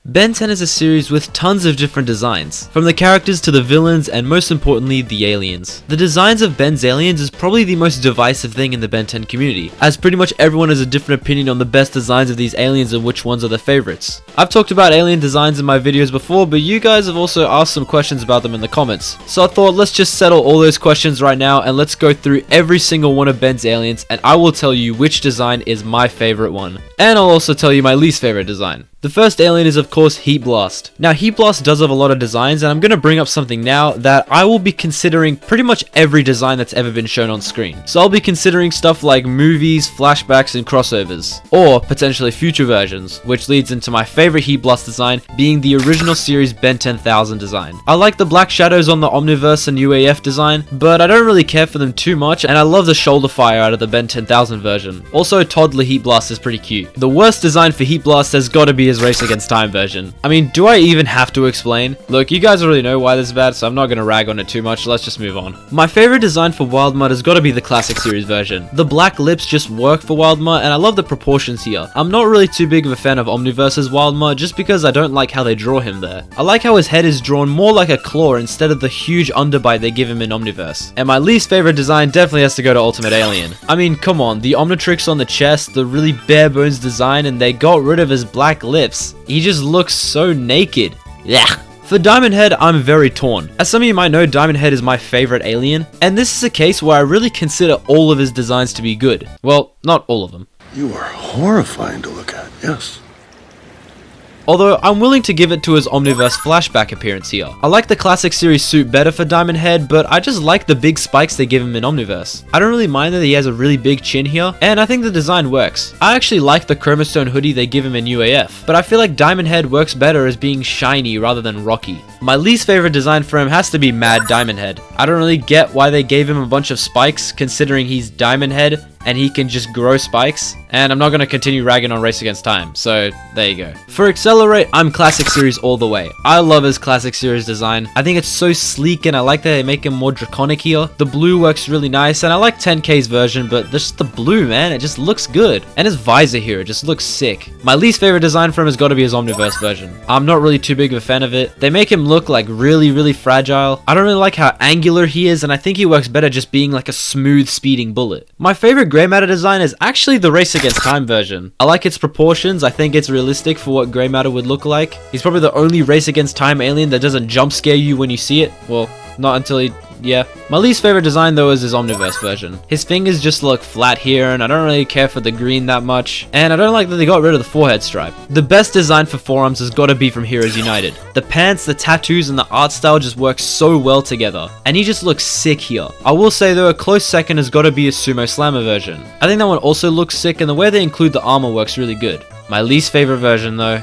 Ben 10 is a series with tons of different designs, from the characters to the villains and most importantly the aliens. The designs of Ben's aliens is probably the most divisive thing in the Ben 10 community, as pretty much everyone has a different opinion on the best designs of these aliens and which ones are their favorites. I've talked about alien designs in my videos before, but you guys have also asked some questions about them in the comments, so I thought let's just settle all those questions right now and let's go through every single one of Ben's aliens and I will tell you which design is my favorite one. And I'll also tell you my least favorite design. The first alien is of course Heatblast. Now Heatblast does have a lot of designs and I'm going to bring up something now that I will be considering pretty much every design that's ever been shown on screen. So I'll be considering stuff like movies, flashbacks and crossovers, or potentially future versions, which leads into my favorite Heatblast design being the original series Ben 10,000 design. I like the black shadows on the Omniverse and UAF design, but I don't really care for them too much and I love the shoulder fire out of the Ben 10,000 version. Also Toddler Heatblast is pretty cute. The worst design for Heatblast has got to be his Race Against Time version. I mean, do I even have to explain? Look, you guys already know why this is bad, so I'm not going to rag on it too much, let's just move on. My favorite design for Wildmutt has got to be the classic series version. The black lips just work for Wildmutt, and I love the proportions here. I'm not really too big of a fan of Omniverse's Wildmutt, just because I don't like how they draw him there. I like how his head is drawn more like a claw instead of the huge underbite they give him in Omniverse. And my least favorite design definitely has to go to Ultimate Alien. I mean, come on, the Omnitrix on the chest, the really bare bones design, and they got rid of his black lips. He just looks so naked. Yeah. For Diamondhead, I'm very torn. As some of you might know, Diamondhead is my favorite alien, and this is a case where I really consider all of his designs to be good. Well, not all of them. You are horrifying to look at, yes. Although, I'm willing to give it to his Omniverse flashback appearance here. I like the classic series suit better for Diamondhead, but I just like the big spikes they give him in Omniverse. I don't really mind that he has a really big chin here, and I think the design works. I actually like the Chromastone hoodie they give him in UAF, but I feel like Diamondhead works better as being shiny rather than rocky. My least favorite design for him has to be Mad Diamondhead. I don't really get why they gave him a bunch of spikes, considering he's Diamondhead and he can just grow spikes, and I'm not going to continue ragging on Race Against Time, so there you go. For Accelerate, I'm Classic Series all the way. I love his Classic Series design. I think it's so sleek and I like that they make him more draconic here. The blue works really nice and I like 10K's version, but just the blue, man, it just looks good. And his visor here, it just looks sick. My least favorite design for him has got to be his Omniverse version. I'm not really too big of a fan of it. They make him look like really fragile. I don't really like how angular he is, and I think he works better just being like a smooth speeding bullet. My favorite Grey Matter design is actually the Race Against Time version. I like its proportions. I think it's realistic for what Grey Matter would look like. He's probably the only Race Against Time alien that doesn't jump scare you when you see it. Well, not until he... yeah. My least favorite design though is his Omniverse version. His fingers just look flat here and I don't really care for the green that much. And I don't like that they got rid of the forehead stripe. The best design for forearms has got to be from Heroes United. The pants, the tattoos and the art style just work so well together. And he just looks sick here. I will say though, a close second has got to be his Sumo Slammer version. I think that one also looks sick and the way they include the armor works really good. My least favorite version though,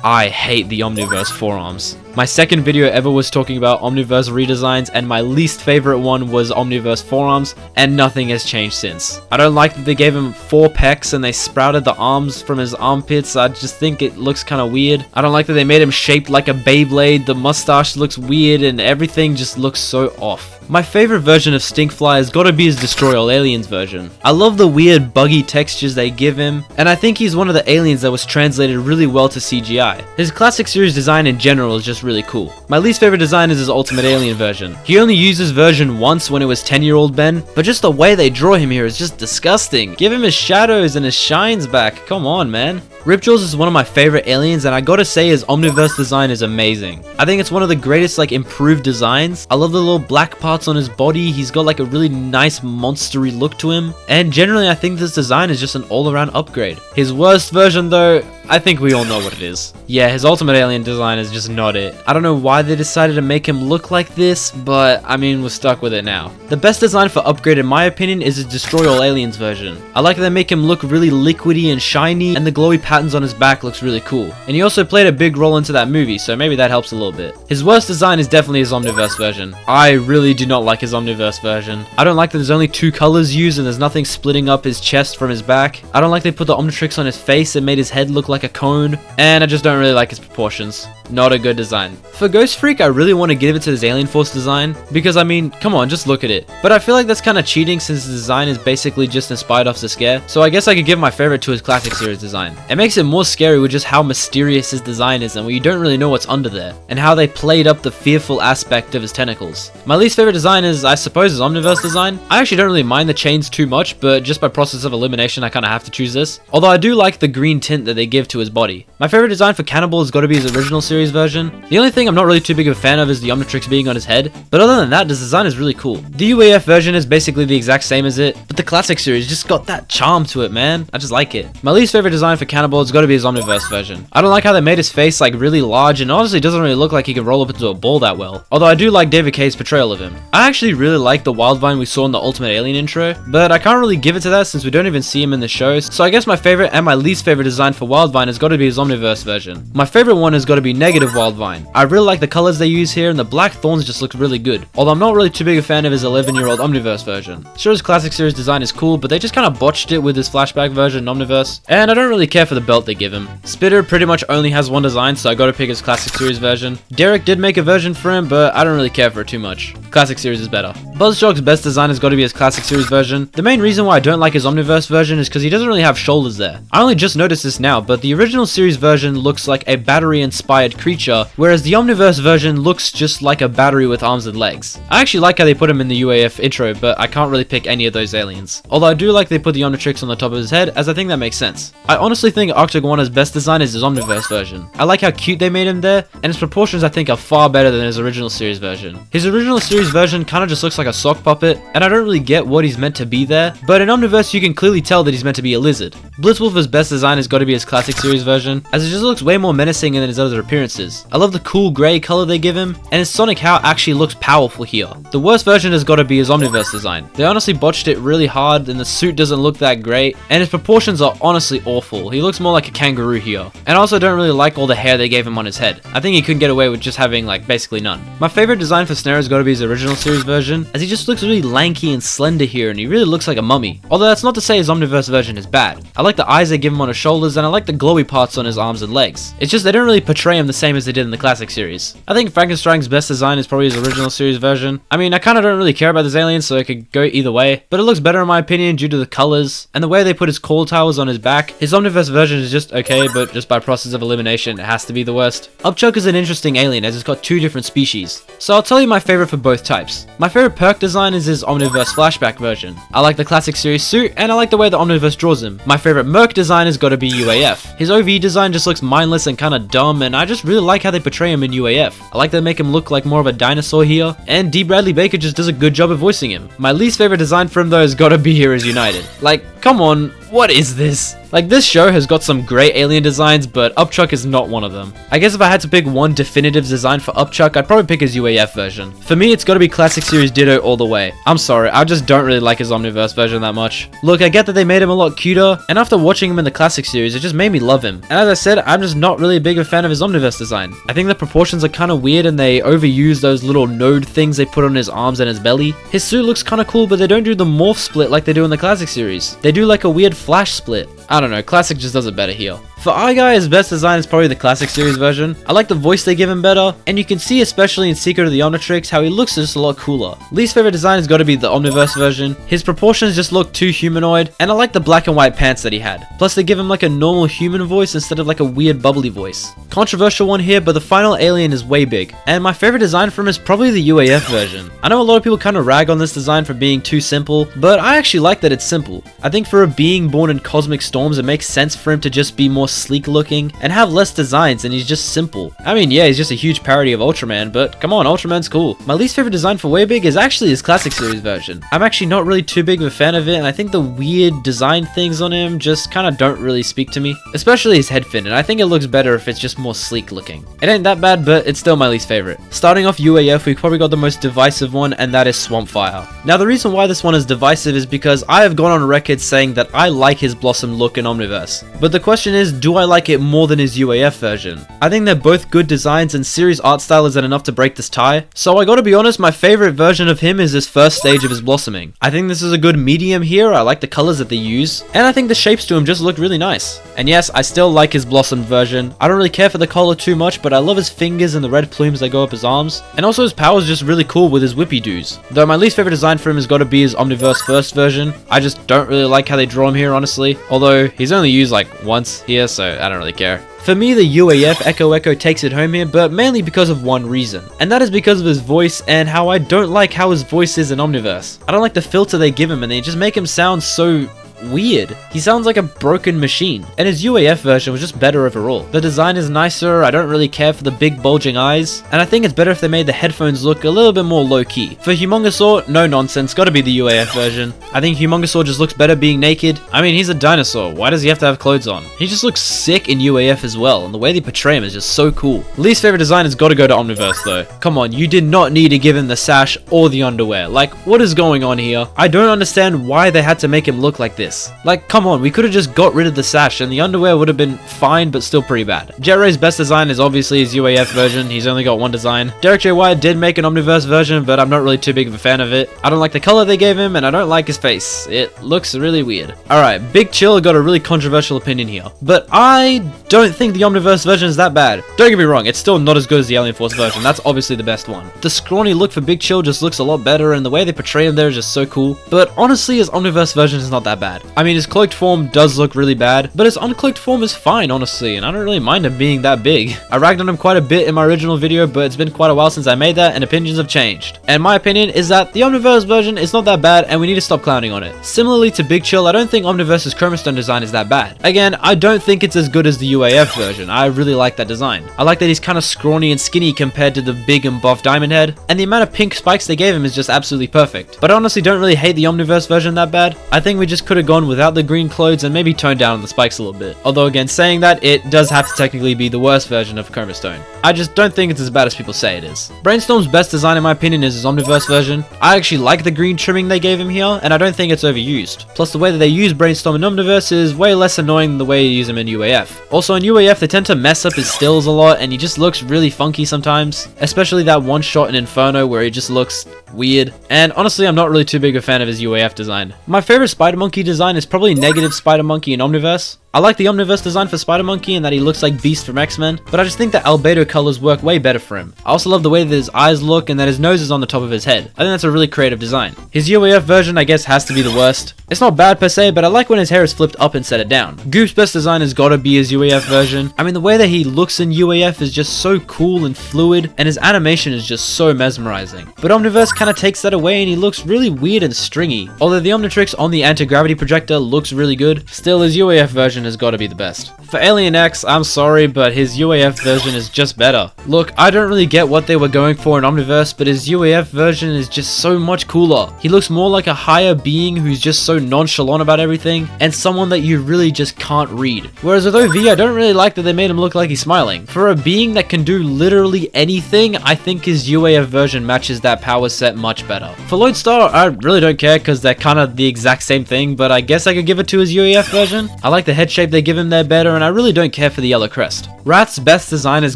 I hate the Omniverse forearms. My second video ever was talking about Omniverse redesigns and my least favorite one was Omniverse forearms, and nothing has changed since. I don't like that they gave him 4 pecs and they sprouted the arms from his armpits. I just think it looks kind of weird. I don't like that they made him shaped like a Beyblade. The mustache looks weird and everything just looks so off. My favorite version of Stinkfly has got to be his Destroy All Aliens version. I love the weird buggy textures they give him, and I think he's one of the aliens that was translated really well to CGI. His classic series design in general is just really cool. My least favorite design is his Ultimate Alien version. He only used his version once when it was 10-year-old Ben, but just the way they draw him here is just disgusting. Give him his shadows and his shines back. Come on, man. Ripjaws is one of my favorite aliens, and I gotta say his Omniverse design is amazing. I think it's one of the greatest like improved designs. I love the little black parts on his body. He's got like a really nice monstery look to him, and generally I think this design is just an all-around upgrade. His worst version though, I think we all know what it is. Yeah, his Ultimate Alien design is just not it. I don't know why they decided to make him look like this, but I mean, we're stuck with it now. The best design for Upgrade in my opinion is his Destroy All Aliens version. I like that they make him look really liquidy and shiny, and the glowy patterns on his back looks really cool. And he also played a big role into that movie, so maybe that helps a little bit. His worst design is definitely his Omniverse version. I really do not like his Omniverse version. I don't like that there's only 2 colors used and there's nothing splitting up his chest from his back. I don't like they put the Omnitrix on his face and made his head look like a cone, and I just don't really like his proportions. not a good design. For Ghostfreak, I really want to give it to his Alien Force design, because I mean, come on, just look at it. But I feel like that's kind of cheating since the design is basically just inspired off the scare, so I guess I could give my favorite to his classic series design. It makes it more scary with just how mysterious his design is and where you don't really know what's under there, and how they played up the fearful aspect of his tentacles. My least favorite design is, I suppose, his Omniverse design. I actually don't really mind the chains too much, but just by process of elimination I kind of have to choose this. Although I do like the green tint that they give to his body. My favorite design for Cannonbolt has got to be his original series version. The only thing I'm not really too big of a fan of is the Omnitrix being on his head, but other than that, this design is really cool. The UAF version is basically the exact same as it, but the classic series just got that charm to it, man. I just like it. My least favorite design for Cannonbolt has got to be his Omniverse version. I don't like how they made his face like really large, and honestly doesn't really look like he can roll up into a ball that well. Although I do like David K's portrayal of him. I actually really like the Wildvine we saw in the Ultimate Alien intro, but I can't really give it to that since we don't even see him in the shows, so I guess my favorite and my least favorite design for Wildvine has got to be his Omniverse version. My favorite one has got to be Negative Wildvine. I really like the colors they use here, and the black thorns just look really good. Although I'm not really too big a fan of his 11-year-old Omniverse version. Sure, his classic series design is cool, but they just kind of botched it with his flashback version Omniverse, and I don't really care for the belt they give him. Spitter pretty much only has one design, so I gotta pick his classic series version. Derek did make a version for him, but I don't really care for it too much. Classic series is better. Buzzshock's best design has got to be his classic series version. The main reason why I don't like his Omniverse version is because he doesn't really have shoulders there. I only just noticed this now, but the original series version looks like a battery-inspired creature, whereas the Omniverse version looks just like a battery with arms and legs. I actually like how they put him in the UAF intro, but I can't really pick any of those aliens. Although I do like they put the Omnitrix on the top of his head, as I think that makes sense. I honestly think Octagona's best design is his Omniverse version. I like how cute they made him there, and his proportions I think are far better than his original series version. His original series version kind of just looks like a sock puppet, and I don't really get what he's meant to be there, but in Omniverse you can clearly tell that he's meant to be a lizard. Blitzwolfer's best design has got to be his classic series version, as it just looks way more menacing than his other appearances. I love the cool grey color they give him, and his Sonic How actually looks powerful here. The worst version has got to be his Omniverse design. They honestly botched it really hard, and the suit doesn't look that great, and his proportions are honestly awful. He looks more like a kangaroo here. And I also don't really like all the hair they gave him on his head. I think he couldn't get away with just having like basically none. My favorite design for Snare has got to be his original series version, as he just looks really lanky and slender here, and he really looks like a mummy. Although that's not to say his Omniverse version is bad. I like the eyes they give him on his shoulders, and I like the glowy parts on his arms and legs. It's just they don't really portray him the same as they did in the classic series. I think Frankenstein's best design is probably his original series version. I mean, I kind of don't really care about this alien, so it could go either way, but it looks better in my opinion due to the colors and the way they put his core towers on his back. His Omniverse version is just okay, but just by process of elimination, it has to be the worst. Upchuck is an interesting alien as it's got two different species, so I'll tell you my favorite for both types. My favorite perk design is his Omniverse flashback version. I like the classic series suit, and I like the way the Omniverse draws him. My favorite Merc design has got to be UAF. His OV design just looks mindless and kind of dumb, and I just really like how they portray him in UAF. I like they make him look like more of a dinosaur here, and D. Bradley Baker just does a good job of voicing him. My least favorite design for him though has got to be Heroes United. Like, come on, what is this? Like, this show has got some great alien designs, but Upchuck is not one of them. I guess if I had to pick one definitive design for Upchuck, I'd probably pick his UAF version. For me, it's gotta be Classic Series Ditto all the way. I'm sorry, I just don't really like his Omniverse version that much. Look, I get that they made him a lot cuter, and after watching him in the Classic Series, it just made me love him. And as I said, I'm just not really a big fan of his Omniverse design. I think the proportions are kinda weird, and they overuse those little node things they put on his arms and his belly. His suit looks kinda cool, but they don't do the morph split like they do in the Classic Series. They do like a weird flash split. I don't know, Classic just does it better here. For Eyeguy, his best design is probably the Classic Series version. I like the voice they give him better, and you can see especially in Secret of the Omnitrix how he looks just a lot cooler. Least favorite design has got to be the Omniverse version. His proportions just look too humanoid, and I like the black and white pants that he had. Plus they give him like a normal human voice instead of like a weird bubbly voice. Controversial one here, but the final alien is Way Big, and my favorite design from him is probably the UAF version. I know a lot of people kind of rag on this design for being too simple, but I actually like that it's simple. I think for a being born in cosmic storms, it makes sense for him to just be more sleek looking and have less designs, and he's just simple. I mean, yeah, he's just a huge parody of Ultraman, but come on, Ultraman's cool. My least favorite design for Way Big is actually his Classic Series version. I'm actually not really too big of a fan of it, and I think the weird design things on him just kind of don't really speak to me, especially his head fin, and I think it looks better if it's just more sleek looking. It ain't that bad, but it's still my least favorite. Starting off UAF, we probably got the most divisive one, and that is Swampfire. Now, the reason why this one is divisive is because I have gone on record saying that I like his Blossom look look in Omniverse. But the question is, do I like it more than his UAF version? I think they're both good designs and series art style isn't enough to break this tie. So I gotta be honest, my favorite version of him is this first stage of his blossoming. I think this is a good medium here, I like the colors that they use, and I think the shapes to him just look really nice. And yes, I still like his blossomed version. I don't really care for the collar too much, but I love his fingers and the red plumes that go up his arms. And also his power is just really cool with his whippy doos. Though my least favorite design for him has got to be his Omniverse first version. I just don't really like how they draw him here, honestly. Although he's only used like once here, so I don't really care. For me, the UAF Echo takes it home here, but mainly because of one reason. And that is because of his voice and how I don't like how his voice is in Omniverse. I don't like the filter they give him and they just make him sound so weird. He sounds like a broken machine, and his UAF version was just better overall. The design is nicer, I don't really care for the big bulging eyes, and I think it's better if they made the headphones look a little bit more low-key. For Humungousaur, no nonsense, gotta be the UAF version. I think Humungousaur just looks better being naked. I mean, he's a dinosaur, why does he have to have clothes on? He just looks sick in UAF as well, and the way they portray him is just so cool. Least favorite design has gotta go to Omniverse though. Come on, you did not need to give him the sash or the underwear. Like, what is going on here? I don't understand why they had to make him look like this. Like, come on, we could have just got rid of the sash and the underwear would have been fine, but still pretty bad. Jet Ray's best design is obviously his UAF version. He's only got one design. Derek J. Wyatt did make an Omniverse version, but I'm not really too big of a fan of it. I don't like the color they gave him, and I don't like his face. It looks really weird. Alright, Big Chill got a really controversial opinion here, but I don't think the Omniverse version is that bad. Don't get me wrong, it's still not as good as the Alien Force version. That's obviously the best one. The scrawny look for Big Chill just looks a lot better, and the way they portray him there is just so cool. But honestly, his Omniverse version is not that bad. I mean, his cloaked form does look really bad, but his uncloaked form is fine, honestly, and I don't really mind him being that big. I ragged on him quite a bit in my original video, but it's been quite a while since I made that, and opinions have changed. And my opinion is that the Omniverse version is not that bad, and we need to stop clowning on it. Similarly to Big Chill, I don't think Omniverse's Chromastone design is that bad. Again, I don't think it's as good as the UAF version. I really like that design. I like that he's kind of scrawny and skinny compared to the big and buff Diamondhead, and the amount of pink spikes they gave him is just absolutely perfect. But I honestly don't really hate the Omniverse version that bad. I think we just could have gone without the green clothes and maybe toned down the spikes a little bit. Although again, saying that, it does have to technically be the worst version of Chromastone. I just don't think it's as bad as people say it is. Brainstorm's best design in my opinion is his Omniverse version. I actually like the green trimming they gave him here, and I don't think it's overused. Plus the way that they use Brainstorm in Omniverse is way less annoying than the way you use him in UAF. Also in UAF, they tend to mess up his stills a lot, and he just looks really funky sometimes. Especially that one shot in Inferno where he just looks weird. And honestly, I'm not really too big a fan of his UAF design. My favorite Spider Monkey design is probably Negative Spider Monkey in Omniverse. I like the Omniverse design for Spider Monkey and that he looks like Beast from X-Men, but I just think the albedo colors work way better for him. I also love the way that his eyes look and that his nose is on the top of his head. I think that's a really creative design. His UAF version I guess has to be the worst. It's not bad per se, but I like when his hair is flipped up instead of down. Goop's best design has gotta be his UAF version. I mean, the way that he looks in UAF is just so cool and fluid, and his animation is just so mesmerizing. But Omniverse kinda takes that away and he looks really weird and stringy. Although the Omnitrix on the anti-gravity projector looks really good, still his UAF version has gotta be the best. For Alien X, I'm sorry, but his UAF version is just better. Look, I don't really get what they were going for in Omniverse, but his UAF version is just so much cooler. He looks more like a higher being who's just so nonchalant about everything, and someone that you really just can't read. Whereas with OV, I don't really like that they made him look like he's smiling. For a being that can do literally anything, I think his UAF version matches that power set much better. For Lodestar, I really don't care because they're kind of the exact same thing, but I guess I could give it to his UAF version. I like the head shape they give him there better, and I really don't care for the yellow crest. Wrath's best design has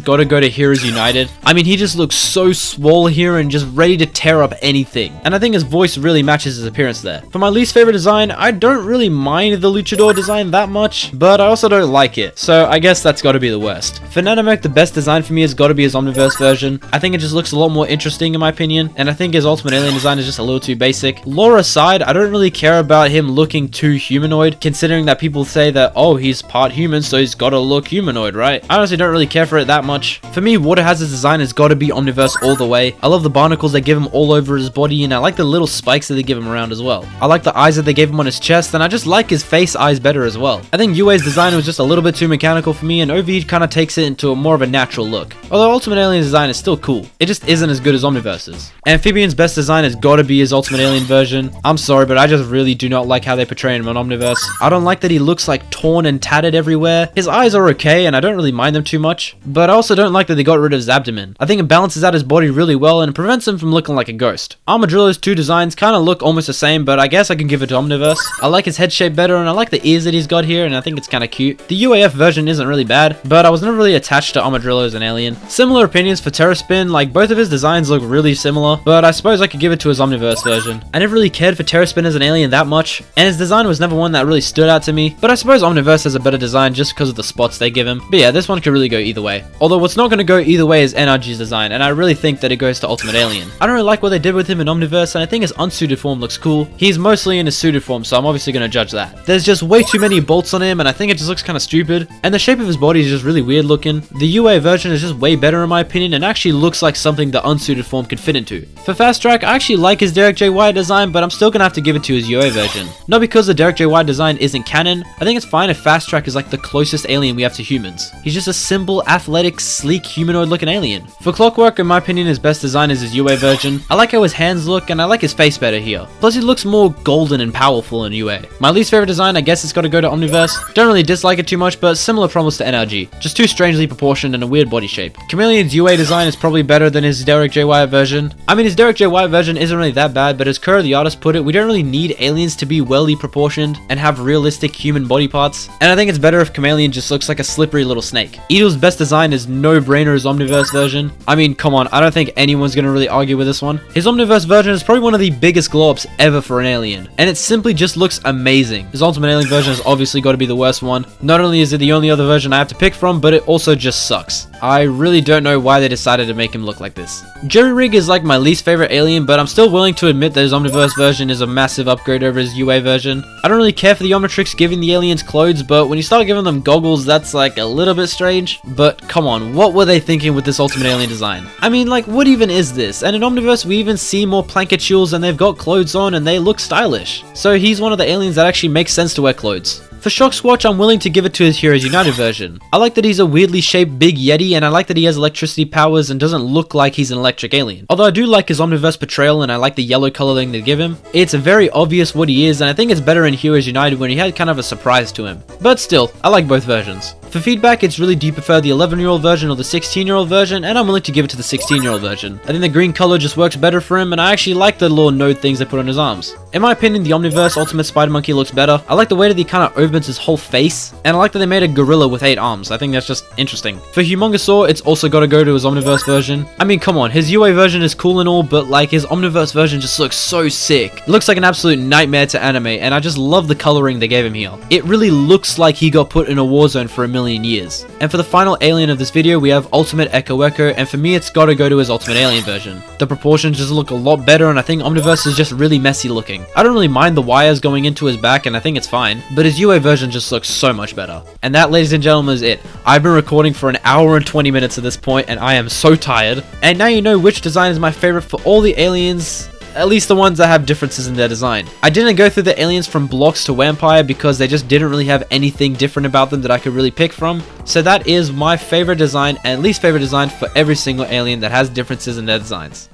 got to go to Heroes United. I mean, he just looks so swole here and just ready to tear up anything. And I think his voice really matches his appearance there. For my least favorite design, I don't really mind the Luchador design that much, but I also don't like it. So I guess that's got to be the worst. For Nanomech, the best design for me has got to be his Omniverse version. I think it just looks a lot more interesting in my opinion, and I think his Ultimate Alien design is just a little too basic. Lore aside, I don't really care about him looking too humanoid, considering that people say that, oh, he's part human, so he's gotta look humanoid, right? I honestly don't really care for it that much. For me, Water Hazard's design has gotta be Omniverse all the way. I love the barnacles they give him all over his body, and I like the little spikes that they give him around as well. I like the eyes that they gave him on his chest, and I just like his face eyes better as well. I think UA's design was just a little bit too mechanical for me, and OV kinda takes it into a more of a natural look. Although Ultimate Alien's design is still cool, it just isn't as good as Omniverse's. Amphibian's best design has gotta be his Ultimate Alien version. I'm sorry, but I just really do not like how they portray him on Omniverse. I don't like that he looks like torn torn and tattered everywhere. His eyes are okay and I don't really mind them too much, but I also don't like that they got rid of his abdomen. I think it balances out his body really well and prevents him from looking like a ghost. Armodrillo's two designs kind of look almost the same, but I guess I can give it to Omniverse. I like his head shape better and I like the ears that he's got here and I think it's kind of cute. The UAF version isn't really bad, but I was never really attached to Armodrillo as an alien. Similar opinions for Terraspin, like both of his designs look really similar, but I suppose I could give it to his Omniverse version. I never really cared for Terraspin as an alien that much, and his design was never one that really stood out to me, but I suppose Omniverse has a better design just because of the spots they give him. But yeah, this one could really go either way. Although what's not going to go either way is NRG's design, and I really think that it goes to Ultimate Alien. I don't really like what they did with him in Omniverse, and I think his unsuited form looks cool. He's mostly in his suited form, so I'm obviously going to judge that. There's just way too many bolts on him, and I think it just looks kind of stupid, and the shape of his body is just really weird looking. The UA version is just way better in my opinion, and actually looks like something the unsuited form could fit into. For Fasttrack, I actually like his Derek J. White design, but I'm still going to have to give it to his UA version. Not because the Derek J. White design isn't canon, I think it's fine if Fasttrack is like the closest alien we have to humans. He's just a simple, athletic, sleek, humanoid looking alien. For Clockwork, in my opinion, his best design is his UA version. I like how his hands look, and I like his face better here. Plus, he looks more golden and powerful in UA. My least favorite design, I guess it's got to go to Omniverse. Don't really dislike it too much, but similar problems to NRG. Just too strangely proportioned and a weird body shape. Chameleon's UA design is probably better than his Derek J. White version. I mean, his Derek J. White version isn't really that bad, but as Kerr the artist put it, we don't really need aliens to be welly proportioned and have realistic human body parts. And I think it's better if Chameleon just looks like a slippery little snake. Edel's best design is no-brainer his Omniverse version. I mean, come on, I don't think anyone's gonna really argue with this one. His Omniverse version is probably one of the biggest glow-ups ever for an alien, and it simply just looks amazing. His Ultimate Alien version has obviously got to be the worst one. Not only is it the only other version I have to pick from, but it also just sucks. I really don't know why they decided to make him look like this. Jerry Rigg is like my least favorite alien, but I'm still willing to admit that his Omniverse version is a massive upgrade over his UA version. I don't really care for the Omnitrix giving the aliens clothes, but when you start giving them goggles, that's like a little bit strange. But come on, what were they thinking with this Ultimate Alien design? I mean, like, what even is this? And in Omniverse, we even see more Planketules and they've got clothes on and they look stylish. So he's one of the aliens that actually makes sense to wear clothes. For Shockwatch, I'm willing to give it to his Heroes United version. I like that he's a weirdly shaped big yeti, and I like that he has electricity powers and doesn't look like he's an electric alien. Although I do like his Omniverse portrayal and I like the yellow coloring they give him. It's very obvious what he is, and I think it's better in Heroes United when he had kind of a surprise to him. But still, I like both versions. For feedback, it's really do you prefer the 11-year-old version or the 16-year-old version, and I'm willing to give it to the 16-year-old version. I think the green color just works better for him, and I actually like the little node things they put on his arms. In my opinion, the Omniverse Ultimate Spider Monkey looks better. I like the way that he kind of opens his whole face, and I like that they made a gorilla with 8 arms. I think that's just interesting. For Humungousaur, it's also got to go to his Omniverse version. I mean, come on, his UA version is cool and all, but like his Omniverse version just looks so sick. It looks like an absolute nightmare to animate, and I just love the coloring they gave him here. It really looks like he got put in a war zone for a million years. And for the final alien of this video, we have Ultimate Echo, and for me, it's got to go to his Ultimate Alien version. The proportions just look a lot better, and I think Omniverse is just really messy looking. I don't really mind the wires going into his back, and I think it's fine, but his UA version just looks so much better. And that, ladies and gentlemen, is it. I've been recording for an hour and 20 minutes at this point, and I am so tired. And now you know which design is my favorite for all the aliens, at least the ones that have differences in their design. I didn't go through the aliens from Blocks to Vampire because they just didn't really have anything different about them that I could really pick from. So that is my favorite design and least favorite design for every single alien that has differences in their designs.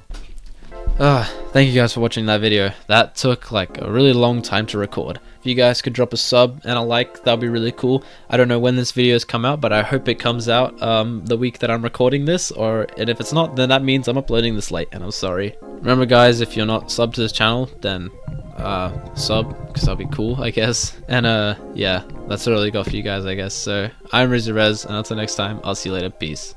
Thank you guys for watching that video. That took like a really long time to record. If you guys could drop a sub and a like, that would be really cool. I don't know when this video has come out, but I hope it comes out the week that I'm recording this, and if it's not, then that means I'm uploading this late, and I'm sorry. Remember guys, if you're not subbed to this channel, then sub, because that'll be cool, I guess. And yeah, that's all I got for you guys, I guess. So I'm Rizzyrez, and until next time, I'll see you later. Peace.